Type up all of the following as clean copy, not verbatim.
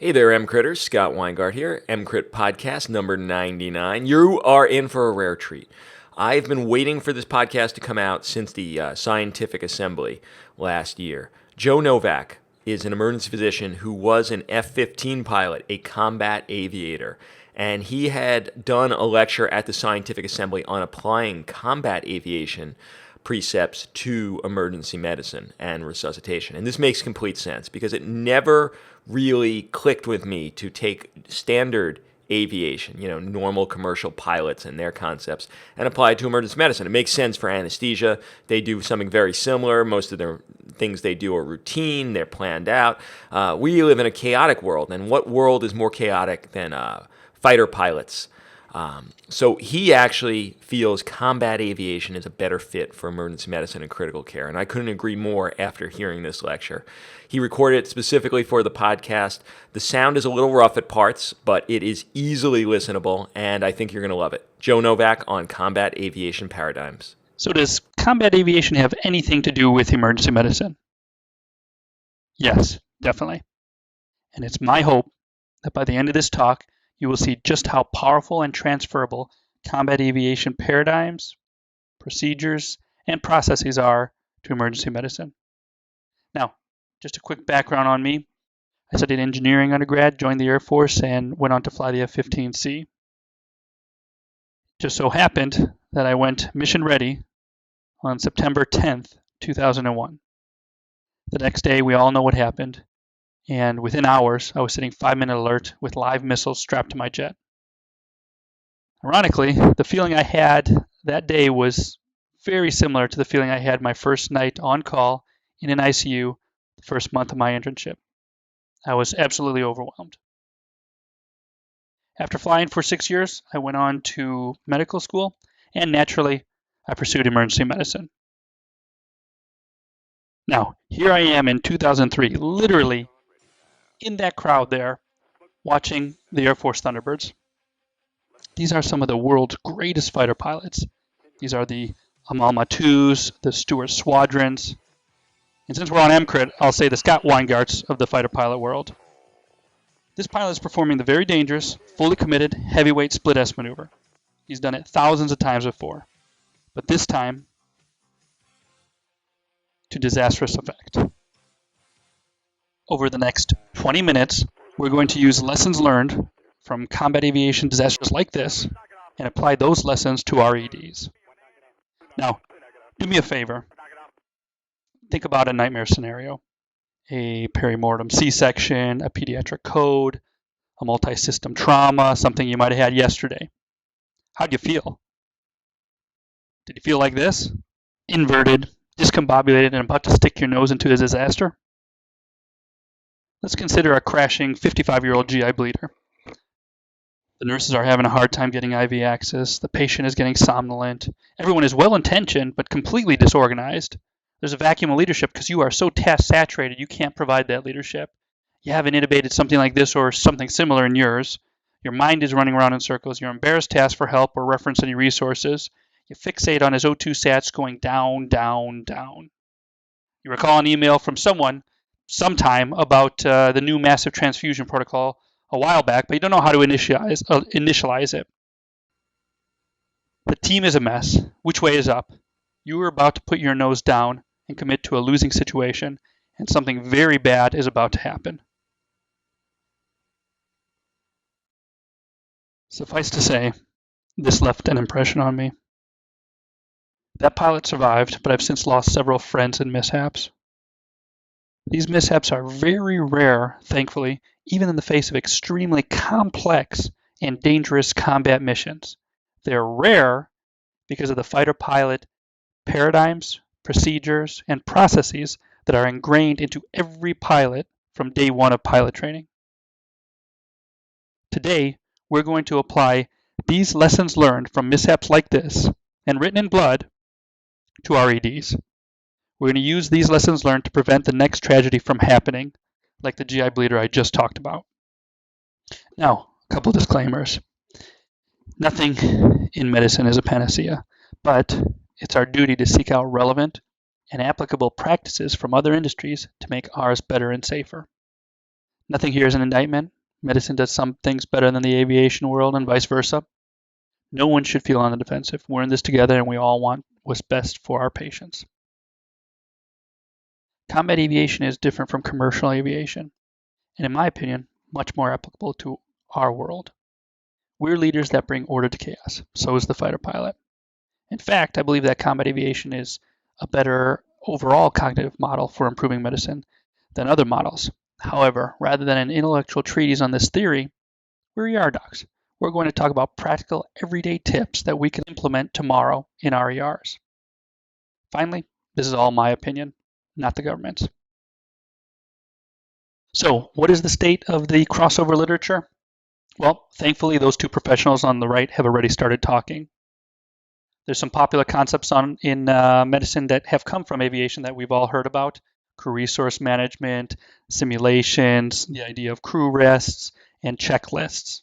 Hey there, EMCritters. Scott Weingart here, EMCrit podcast number 99. You are in for a rare treat. I've been waiting for this podcast to come out since the scientific assembly last year. Joe Novak is an emergency physician who was an F-15 pilot, a combat aviator, and he had done a lecture at the scientific assembly on applying combat aviation precepts to emergency medicine and resuscitation. And this makes complete sense because it never really clicked with me to take standard aviation, normal commercial pilots and their concepts, and apply it to emergency medicine. It makes sense for anesthesia. They do something very similar. Most of their things they do are routine. They're planned out. We live in a chaotic world, and what world is more chaotic than fighter pilots? So he actually feels combat aviation is a better fit for emergency medicine and critical care, and I couldn't agree more after hearing this lecture. He recorded it specifically for the podcast. The sound is a little rough at parts, but it is easily listenable, and I think you're going to love it. Joe Novak on combat aviation paradigms. So does combat aviation have anything to do with emergency medicine? Yes, definitely. And it's my hope that by the end of this talk, you will see just how powerful and transferable combat aviation paradigms, procedures, and processes are to emergency medicine. Now, just a quick background on me. I studied engineering undergrad, joined the Air Force, and went on to fly the F-15C. Just so happened that I went mission ready on September 10th, 2001. The next day, we all know what happened. And within hours, I was sitting 5-minute alert with live missiles strapped to my jet. Ironically, the feeling I had that day was very similar to the feeling I had my first night on call in an ICU the first month of my internship. I was absolutely overwhelmed. After flying for 6 years, I went on to medical school, and naturally, I pursued emergency medicine. Now, here I am in 2003, literally in that crowd there, watching the Air Force Thunderbirds. These are some of the world's greatest fighter pilots. These are the Amal Mattus, the Stuart Squadrons, and since we're on EMCrit, I'll say the Scott Weingarts of the fighter pilot world. This pilot is performing the very dangerous, fully committed, heavyweight split S maneuver. He's done it thousands of times before, but this time to disastrous effect. Over the next 20 minutes, we're going to use lessons learned from combat aviation disasters like this and apply those lessons to our EDs. Now, do me a favor. Think about a nightmare scenario. A perimortem C-section, a pediatric code, a multi-system trauma, something you might have had yesterday. How'd you feel? Did you feel like this? Inverted, discombobulated, and about to stick your nose into a disaster? Let's consider a crashing 55-year-old GI bleeder. The nurses are having a hard time getting IV access. The patient is getting somnolent. Everyone is well-intentioned but completely disorganized. There's a vacuum of leadership because you are so task-saturated you can't provide that leadership. You haven't intubated something like this or something similar in yours. Your mind is running around in circles. You're embarrassed to ask for help or reference any resources. You fixate on his O2 sats going down, down, down. You recall an email from someone sometime about the new massive transfusion protocol a while back, but you don't know how to initialize it. The team is a mess. Which way is up? You are about to put your nose down and commit to a losing situation, and something very bad is about to happen. Suffice to say, this left an impression on me. That pilot survived, but I've since lost several friends in mishaps. These mishaps are very rare, thankfully, even in the face of extremely complex and dangerous combat missions. They're rare because of the fighter pilot paradigms, procedures, and processes that are ingrained into every pilot from day one of pilot training. Today, we're going to apply these lessons learned from mishaps like this and written in blood to our EDs. We're going to use these lessons learned to prevent the next tragedy from happening, like the GI bleeder I just talked about. Now, a couple disclaimers. Nothing in medicine is a panacea, but it's our duty to seek out relevant and applicable practices from other industries to make ours better and safer. Nothing here is an indictment. Medicine does some things better than the aviation world and vice versa. No one should feel on the defensive. We're in this together and we all want what's best for our patients. Combat aviation is different from commercial aviation, and in my opinion, much more applicable to our world. We're leaders that bring order to chaos. So is the fighter pilot. In fact, I believe that combat aviation is a better overall cognitive model for improving medicine than other models. However, rather than an intellectual treatise on this theory, we're ER docs. We're going to talk about practical, everyday tips that we can implement tomorrow in our ERs. Finally, this is all my opinion, not the government's. So, what is the state of the crossover literature? Well, thankfully, those two professionals on the right have already started talking. There's some popular concepts in medicine that have come from aviation that we've all heard about: crew resource management, simulations, the idea of crew rests, and checklists.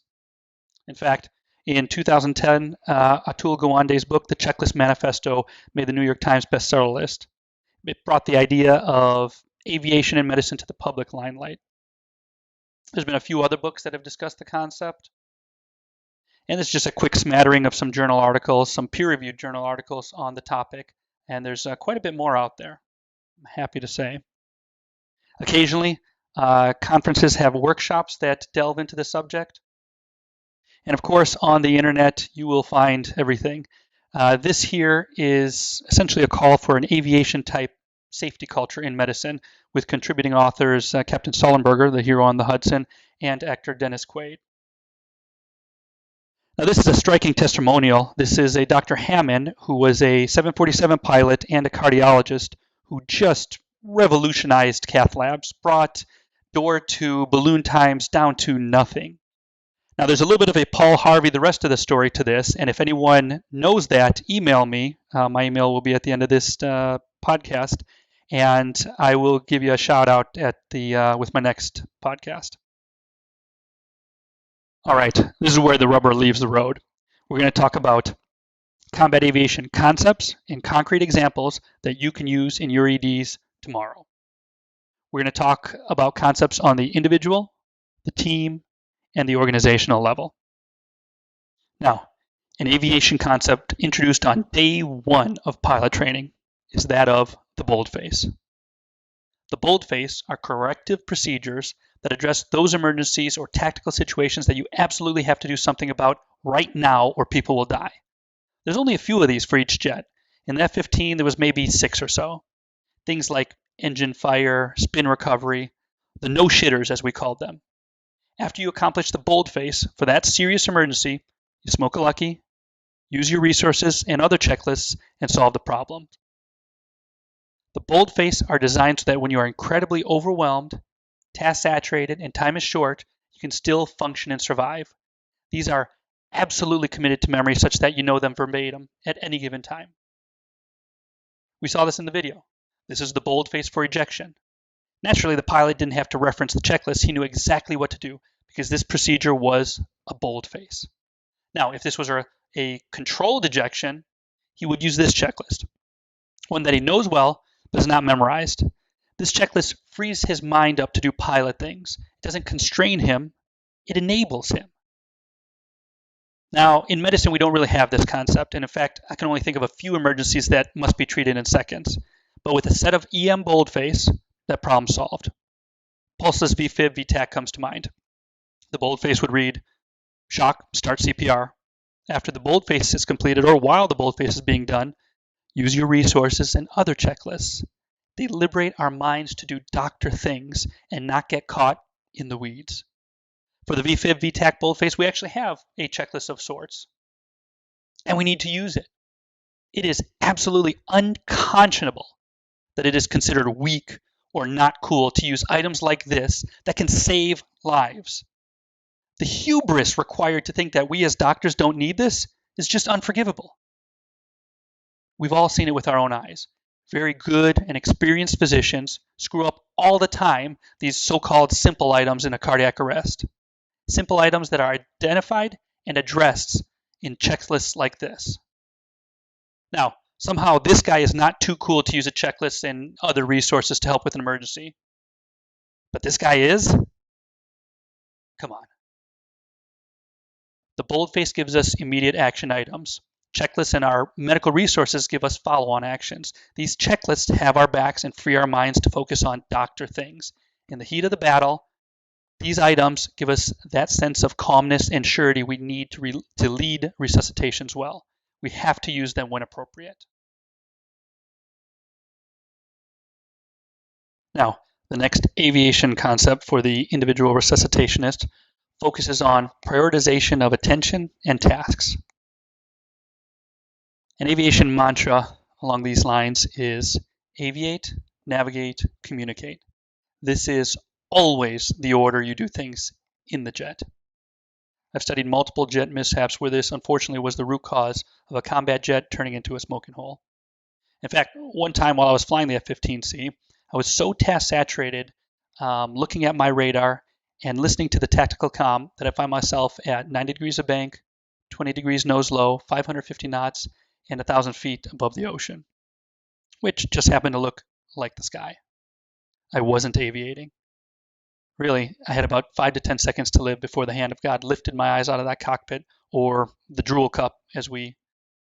In fact, in 2010, Atul Gawande's book, The Checklist Manifesto, made the New York Times bestseller list. It brought the idea of aviation and medicine to the public limelight. There's been a few other books that have discussed the concept. And it's just a quick smattering of some journal articles, some peer-reviewed journal articles on the topic. And there's quite a bit more out there, I'm happy to say. Occasionally, conferences have workshops that delve into the subject. And of course, on the internet, you will find everything. This here is essentially a call for an aviation-type safety culture in medicine, with contributing authors Captain Sullenberger, the hero on the Hudson, and actor Dennis Quaid. Now, this is a striking testimonial. This is a Dr. Hammond, who was a 747 pilot and a cardiologist who just revolutionized cath labs, brought door to balloon times down to nothing. Now, there's a little bit of a Paul Harvey, the rest of the story to this, and if anyone knows that, email me. My email will be at the end of this podcast, and I will give you a shout out at with my next podcast. All right, this is where the rubber leaves the road. We're going to talk about combat aviation concepts and concrete examples that you can use in your EDs tomorrow. We're going to talk about concepts on the individual, the team, and the organizational level. Now, an aviation concept introduced on day one of pilot training is that of the boldface. The boldface are corrective procedures that address those emergencies or tactical situations that you absolutely have to do something about right now or people will die. There's only a few of these for each jet. In the F-15, there was maybe 6 or so. Things like engine fire, spin recovery, the no-shitters as we called them. After you accomplish the boldface for that serious emergency, you smoke a lucky, use your resources and other checklists, and solve the problem. The boldface are designed so that when you are incredibly overwhelmed, task saturated, and time is short, you can still function and survive. These are absolutely committed to memory such that you know them verbatim at any given time. We saw this in the video. This is the boldface for ejection. Naturally, the pilot didn't have to reference the checklist. He knew exactly what to do because this procedure was a boldface. Now, if this was a controlled ejection, he would use this checklist, one that he knows well but is not memorized. This checklist frees his mind up to do pilot things. It doesn't constrain him, it enables him. Now, in medicine, we don't really have this concept, and in fact, I can only think of a few emergencies that must be treated in seconds. But with a set of EM boldface, that problem solved. Pulseless VFib VTAC comes to mind. The boldface would read, shock, start CPR. After the boldface is completed, or while the boldface is being done, use your resources and other checklists. They liberate our minds to do doctor things and not get caught in the weeds. For the VFib VTAC boldface, we actually have a checklist of sorts, and we need to use it. It is absolutely unconscionable that it is considered weak or not cool to use items like this that can save lives. The hubris required to think that we as doctors don't need this is just unforgivable. We've all seen it with our own eyes. Very good and experienced physicians screw up all the time these so-called simple items in a cardiac arrest. Simple items that are identified and addressed in checklists like this. Now, somehow this guy is not too cool to use a checklist and other resources to help with an emergency. But this guy is? Come on. The boldface gives us immediate action items. Checklists and our medical resources give us follow-on actions. These checklists have our backs and free our minds to focus on doctor things. In the heat of the battle, these items give us that sense of calmness and surety we need to lead resuscitations well. We have to use them when appropriate. Now, the next aviation concept for the individual resuscitationist focuses on prioritization of attention and tasks. An aviation mantra along these lines is aviate, navigate, communicate. This is always the order you do things in the jet. I've studied multiple jet mishaps where this unfortunately was the root cause of a combat jet turning into a smoking hole. In fact, one time while I was flying the F-15C, I was so task saturated looking at my radar and listening to the tactical comm that I find myself at 90 degrees of bank, 20 degrees nose low, 550 knots, and 1,000 feet above the ocean, which just happened to look like the sky. I wasn't aviating. Really, I had about 5 to 10 seconds to live before the hand of God lifted my eyes out of that cockpit, or the drool cup, as we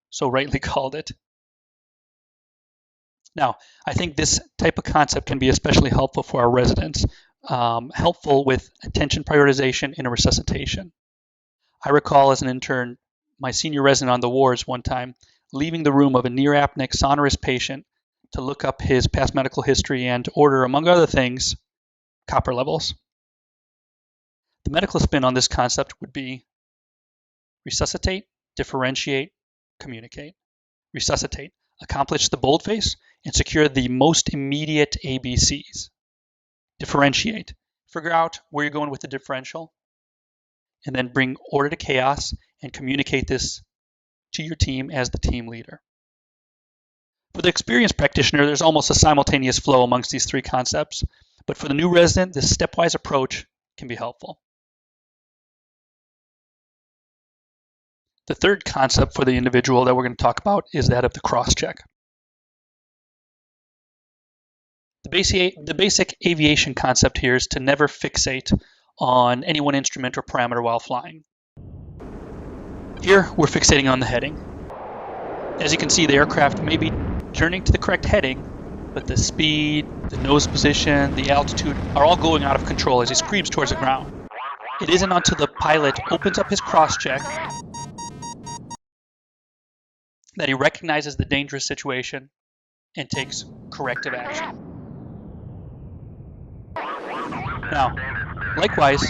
so rightly called it. Now, I think this type of concept can be especially helpful for our residents, helpful with attention prioritization in a resuscitation. I recall as an intern, my senior resident on the wards one time leaving the room of a near-apneic sonorous patient to look up his past medical history and order, among other things, copper levels. The medical spin on this concept would be resuscitate, differentiate, communicate. Resuscitate, accomplish the boldface, and secure the most immediate ABCs. Differentiate, figure out where you're going with the differential, and then bring order to chaos and communicate this to your team as the team leader. For the experienced practitioner, there's almost a simultaneous flow amongst these three concepts, but for the new resident, this stepwise approach can be helpful. The third concept for the individual that we're going to talk about is that of the CrossCheck. The basic aviation concept here is to never fixate on any one instrument or parameter while flying. Here, we're fixating on the heading. As you can see, the aircraft may be turning to the correct heading, but the speed, the nose position, the altitude are all going out of control as he screams towards the ground. It isn't until the pilot opens up his CrossCheck that he recognizes the dangerous situation and takes corrective action. Now, likewise,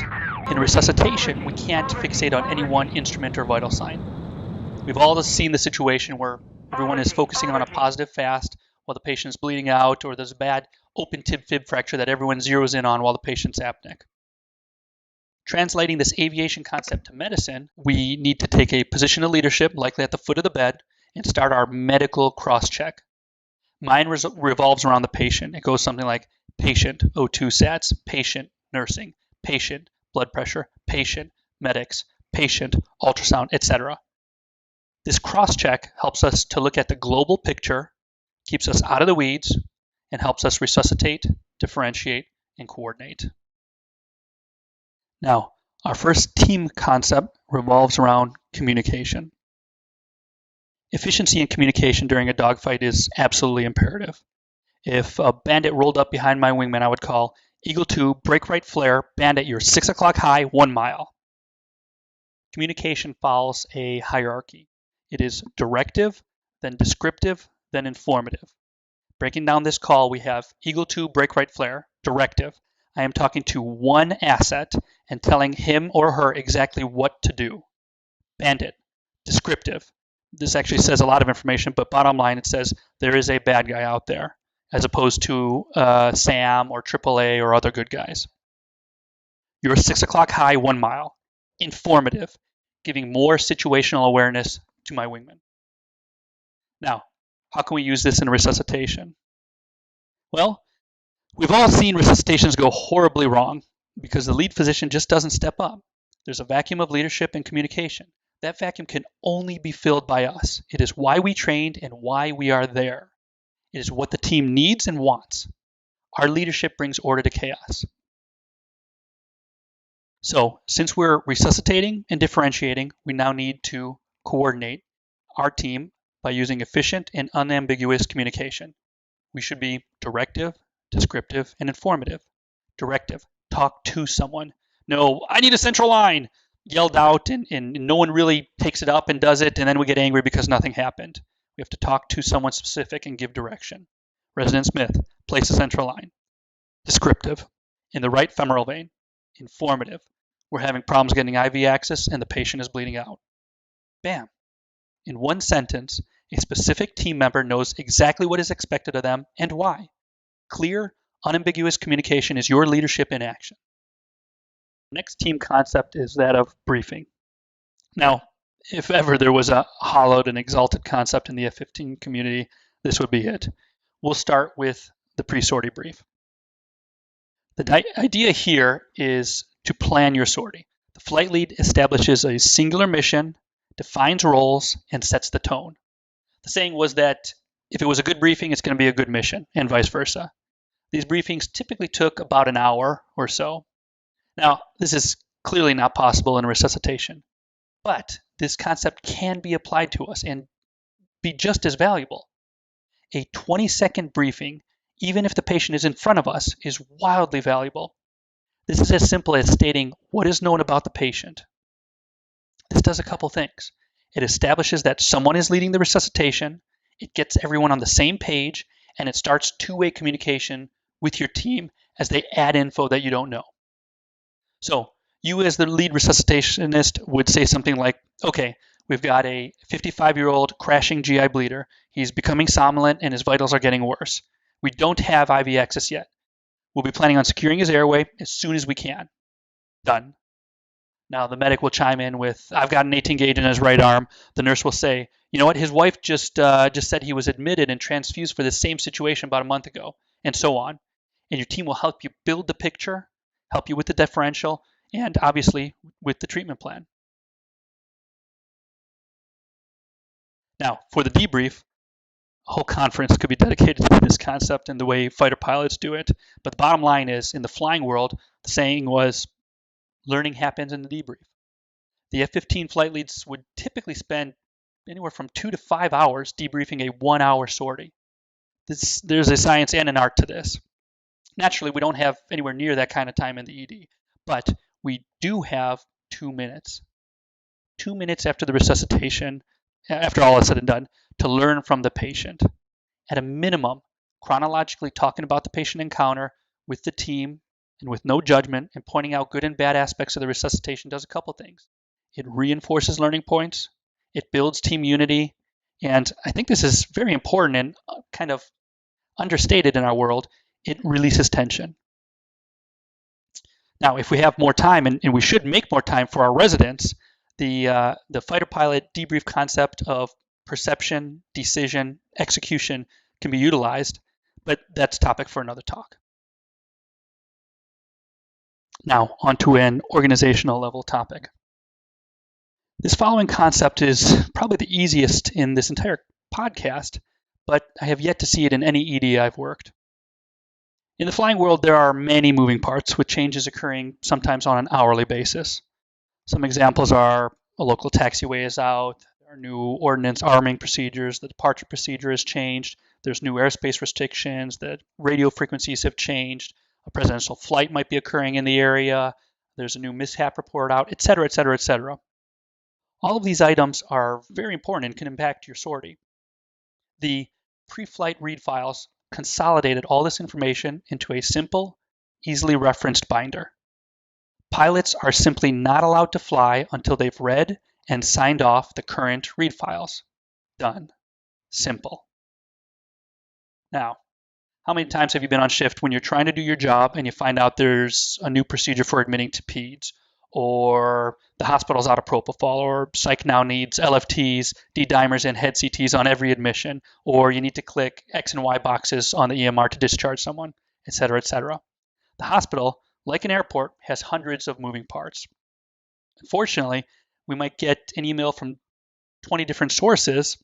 in resuscitation, we can't fixate on any one instrument or vital sign. We've all seen the situation where everyone is focusing on a positive fast while the patient is bleeding out, or there's a bad open tib fib fracture that everyone zeroes in on while the patient's apneic. Translating this aviation concept to medicine, we need to take a position of leadership, likely at the foot of the bed, and start our medical CrossCheck. Mine revolves around the patient. It goes something like patient, O2 sats, patient, nursing, patient, blood pressure, patient, medics, patient, ultrasound, etc. This CrossCheck helps us to look at the global picture, keeps us out of the weeds, and helps us resuscitate, differentiate, and coordinate. Now, our first team concept revolves around communication. Efficiency in communication during a dogfight is absolutely imperative. If a bandit rolled up behind my wingman, I would call Eagle 2, break right flare, bandit, you're 6 o'clock high, 1 mile. Communication follows a hierarchy. It is directive, then descriptive, then informative. Breaking down this call, we have Eagle 2, break right flare, directive. I am talking to one asset and telling him or her exactly what to do. Bandit, descriptive. This actually says a lot of information, but bottom line, it says there is a bad guy out there, as opposed to SAM or AAA or other good guys. You're 6 o'clock high, 1 mile. Informative, giving more situational awareness to my wingman. Now, how can we use this in resuscitation? Well, we've all seen resuscitations go horribly wrong because the lead physician just doesn't step up. There's a vacuum of leadership and communication. That vacuum can only be filled by us. It is why we trained and why we are there. It is what the team needs and wants. Our leadership brings order to chaos. So since we're resuscitating and differentiating, we now need to coordinate our team by using efficient and unambiguous communication. We should be directive, descriptive, and informative. Directive, talk to someone. No, I need a central line, yelled out, and no one really takes it up and does it, and then we get angry because nothing happened. We have to talk to someone specific and give direction. Resident Smith, place a central line. Descriptive, in the right femoral vein. Informative, we're having problems getting IV access and the patient is bleeding out. Bam. In one sentence, a specific team member knows exactly what is expected of them and why. Clear, unambiguous communication is your leadership in action. Next team concept is that of briefing. Now, if ever there was a hollowed and exalted concept in the F-15 community, this would be it. We'll start with the pre-sortie brief. The idea here is to plan your sortie. The flight lead establishes a singular mission, defines roles, and sets the tone. The saying was that if it was a good briefing, it's going to be a good mission, and vice versa. These briefings typically took about an hour or so. Now, this is clearly not possible in resuscitation, but this concept can be applied to us and be just as valuable. A 20-second briefing, even if the patient is in front of us, is wildly valuable. This is as simple as stating what is known about the patient. This does a couple things. It establishes that someone is leading the resuscitation, it gets everyone on the same page, and it starts two-way communication with your team as they add info that you don't know. So you as the lead resuscitationist would say something like, okay, we've got a 55-year-old crashing GI bleeder. He's becoming somnolent and his vitals are getting worse. We don't have IV access yet. We'll be planning on securing his airway as soon as we can. Done. Now the medic will chime in with, I've got an 18 gauge in his right arm. The nurse will say, you know what, his wife just said he was admitted and transfused for the same situation about a month ago, and so on. And your team will help you build the picture, help you with the differential, and obviously with the treatment plan. Now, for the debrief, a whole conference could be dedicated to this concept and the way fighter pilots do it. But the bottom line is, in the flying world, the saying was, learning happens in the debrief. The F-15 flight leads would typically spend anywhere from 2 to 5 hours debriefing a 1-hour sortie. There's a science and an art to this. Naturally, we don't have anywhere near that kind of time in the ED, but we do have 2 minutes. 2 minutes after the resuscitation, after all is said and done, to learn from the patient. At a minimum, chronologically talking about the patient encounter with the team and with no judgment and pointing out good and bad aspects of the resuscitation does a couple things. It reinforces learning points, it builds team unity, and I think this is very important and kind of understated in our world, it releases tension. Now, if we have more time, and we should make more time for our residents, the fighter pilot debrief concept of perception, decision, execution can be utilized, but that's a topic for another talk. Now, onto an organizational level topic. This following concept is probably the easiest in this entire podcast, but I have yet to see it in any ED I've worked. In the flying world, there are many moving parts with changes occurring sometimes on an hourly basis. Some examples are a local taxiway is out, there are new ordnance arming procedures, the departure procedure has changed, there's new airspace restrictions, the radio frequencies have changed, a presidential flight might be occurring in the area, there's a new mishap report out, etc., etc., etc. All of these items are very important and can impact your sortie. The pre-flight read files consolidated all this information into a simple, easily referenced binder. Pilots are simply not allowed to fly until they've read and signed off the current read files. Done. Simple. Now, how many times have you been on shift when you're trying to do your job and you find out there's a new procedure for admitting to peds, or the hospital's out of propofol, or psych now needs LFTs, D-dimers, and head CTs on every admission, or you need to click X and Y boxes on the EMR to discharge someone, etc., etc. The hospital, like an airport, has hundreds of moving parts. Unfortunately, we might get an email from 20 different sources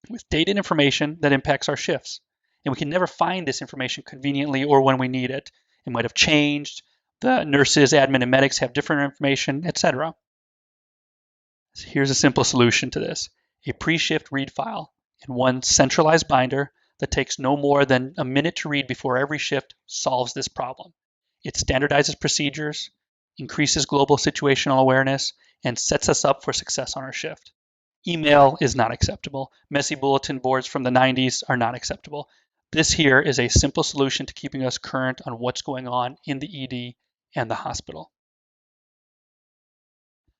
with data and information that impacts our shifts. And we can never find this information conveniently or when we need it. It might have changed, The nurses, admin, and medics have different information, etc. So here's a simple solution to this. A pre-shift read file in one centralized binder that takes no more than a minute to read before every shift solves this problem. It standardizes procedures, increases global situational awareness, and sets us up for success on our shift. Email is not acceptable. Messy bulletin boards from the 90s are not acceptable. This here is a simple solution to keeping us current on what's going on in the ED and the hospital.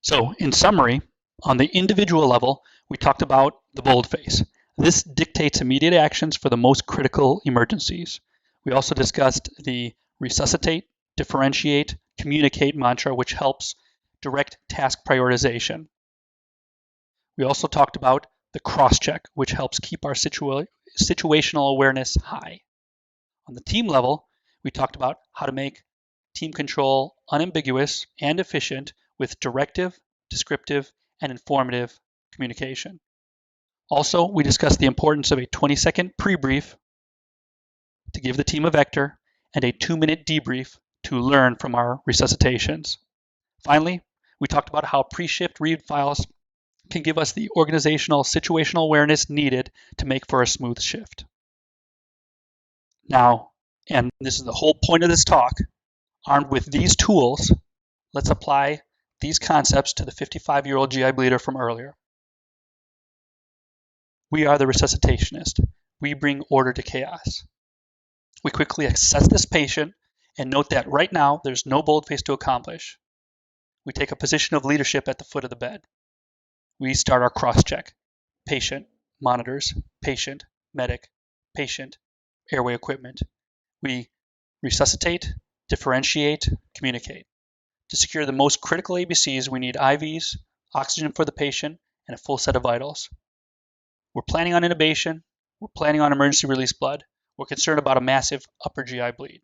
So in summary, on the individual level, we talked about the boldface. This dictates immediate actions for the most critical emergencies. We also discussed the resuscitate, differentiate, communicate mantra, which helps direct task prioritization. We also talked about the CrossCheck, which helps keep our situational awareness high. On the team level, we talked about how to make team control unambiguous and efficient with directive, descriptive, and informative communication. Also, we discussed the importance of a 20-second pre-brief to give the team a vector and a 2-minute debrief to learn from our resuscitations. Finally, we talked about how pre-shift read files can give us the organizational situational awareness needed to make for a smooth shift. Now, and this is the whole point of this talk, armed with these tools, let's apply these concepts to the 55-year-old GI bleeder from earlier. We are the resuscitationist. We bring order to chaos. We quickly assess this patient and note that right now there's no boldface to accomplish. We take a position of leadership at the foot of the bed. We start our cross-check. Patient, monitors, patient, medic, patient, airway equipment. We resuscitate, differentiate, communicate. To secure the most critical ABCs, we need IVs, oxygen for the patient, and a full set of vitals. We're planning on intubation. We're planning on emergency release blood. We're concerned about a massive upper GI bleed.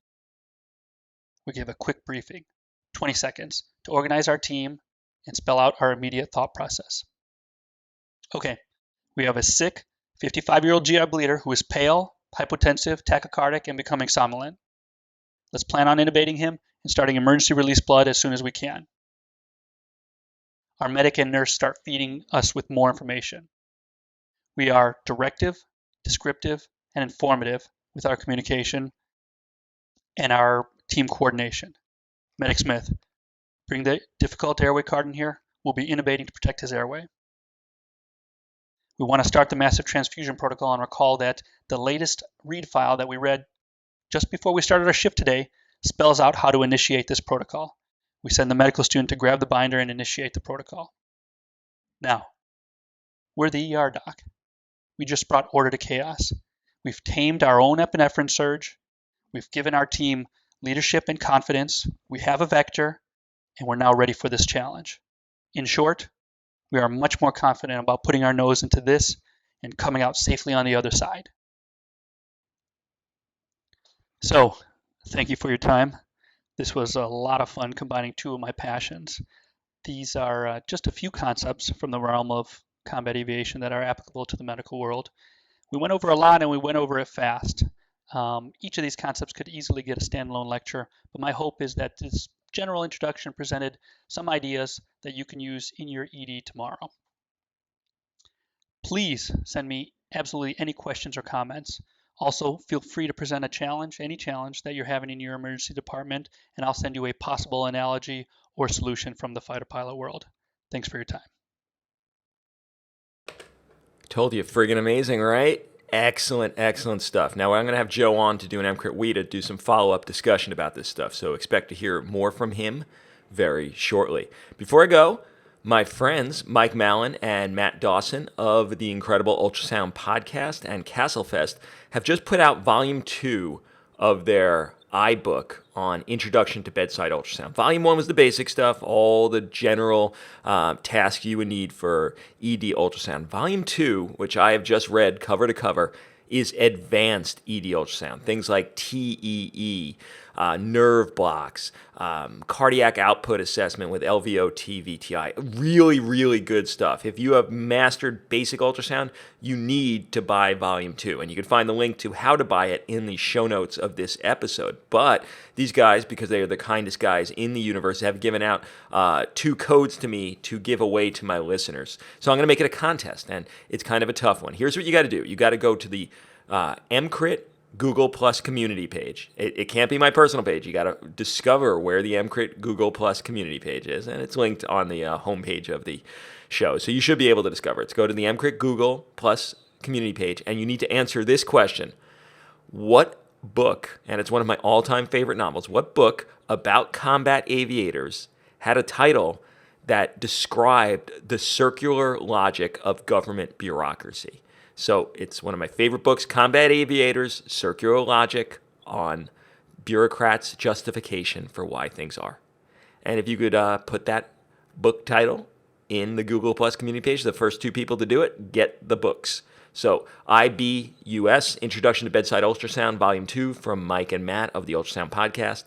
We give a quick briefing, 20 seconds, to organize our team and spell out our immediate thought process. Okay, we have a sick 55-year-old GI bleeder who is pale, hypotensive, tachycardic, and becoming somnolent. Let's plan on intubating him and starting emergency release blood as soon as we can. Our medic and nurse start feeding us with more information. We are directive, descriptive, and informative with our communication and our team coordination. Medic Smith, bring the difficult airway card in here. We'll be intubating to protect his airway. We want to start the massive transfusion protocol and recall that the latest read file that we read just before we started our shift today spells out how to initiate this protocol. We send the medical student to grab the binder and initiate the protocol. Now, we're the ER doc. We just brought order to chaos. We've tamed our own epinephrine surge. We've given our team leadership and confidence. We have a vector, and we're now ready for this challenge. In short, we are much more confident about putting our nose into this and coming out safely on the other side. So, thank you for your time. This was a lot of fun combining two of my passions. These are just a few concepts from the realm of combat aviation that are applicable to the medical world. We went over a lot and we went over it fast. Each of these concepts could easily get a standalone lecture, but my hope is that this general introduction presented some ideas that you can use in your ED tomorrow. Please send me absolutely any questions or comments. Also, feel free to present a challenge, any challenge that you're having in your emergency department, and I'll send you a possible analogy or solution from the fighter pilot world. Thanks for your time. Told you, friggin' amazing, right? Excellent, excellent stuff. Now, I'm going to have Joe on to do an EMCrit Week to do some follow-up discussion about this stuff, so expect to hear more from him very shortly. Before I go, my friends Mike Mallon and Matt Dawson of the Incredible Ultrasound Podcast and Castlefest have just put out Volume 2 of their iBook on Introduction to Bedside Ultrasound. Volume 1 was the basic stuff, all the general tasks you would need for ED ultrasound. Volume 2, which I have just read cover to cover, is advanced ED ultrasound. Things like TEE, nerve blocks, cardiac output assessment with LVOT-VTI. Really, really good stuff. If you have mastered basic ultrasound, you need to buy Volume 2. And you can find the link to how to buy it in the show notes of this episode. But these guys, because they are the kindest guys in the universe, have given out 2 codes to me to give away to my listeners. So I'm going to make it a contest, and it's kind of a tough one. Here's what you got to do. You got to go to the EMCrit Google Plus community page. It can't be my personal page. You got to discover where the EMCrit Google Plus community page is, and it's linked on the homepage of the show. So you should be able to discover it. So go to the EMCrit Google Plus community page, and you need to answer this question. What book, and it's one of my all-time favorite novels, what book about combat aviators had a title that described the circular logic of government bureaucracy? So it's one of my favorite books, Combat Aviators, Circular Logic on Bureaucrats' Justification for Why Things Are. And if you could put that book title in the Google Plus community page, the first 2 people to do it get the books. So IBUS, Introduction to Bedside Ultrasound, Volume 2 from Mike and Matt of the Ultrasound Podcast.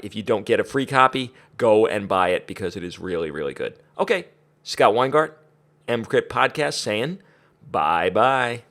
If you don't get a free copy, go and buy it because it is really, really good. Okay, Scott Weingart, EMCrit Podcast saying bye-bye.